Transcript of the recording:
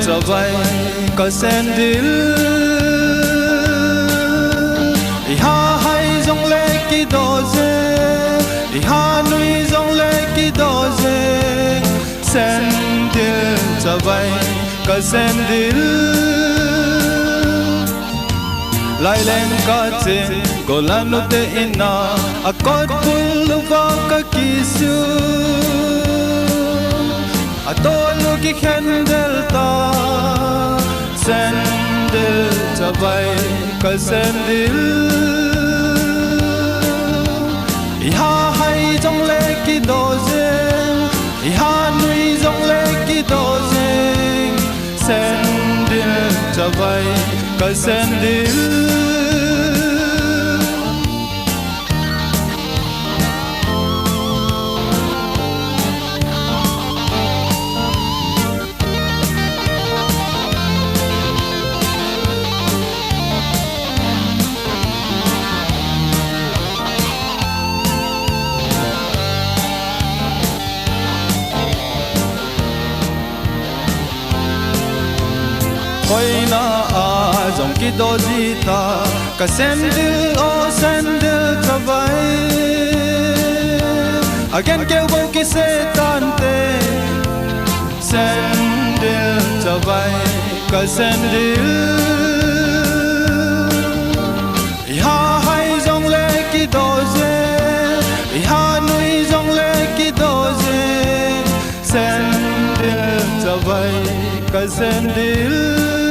cho vay có sandil ha hay dòng lệ kỳ đô dê ha nuôi dòng lệ kỳ đô dê sandil cho vay có sandil lại lên cả trên cô lan nô tê ina a cốt bul va ka kisu a to lu ki khendel ta sandil cho vay ka sandil ha hay trong lệ ki do deng ha nuôi trong lệ ki do deng sandil cho vay ka sandil khoi na a dòng ki do di ta ka sandil o sandil cho vay again kêu vô ki se tan te sandil cho vay ka sandil ha hay dòng lệ ki do dê ha nuôi dòng lệ ki do dê sandil cho vay ka sandil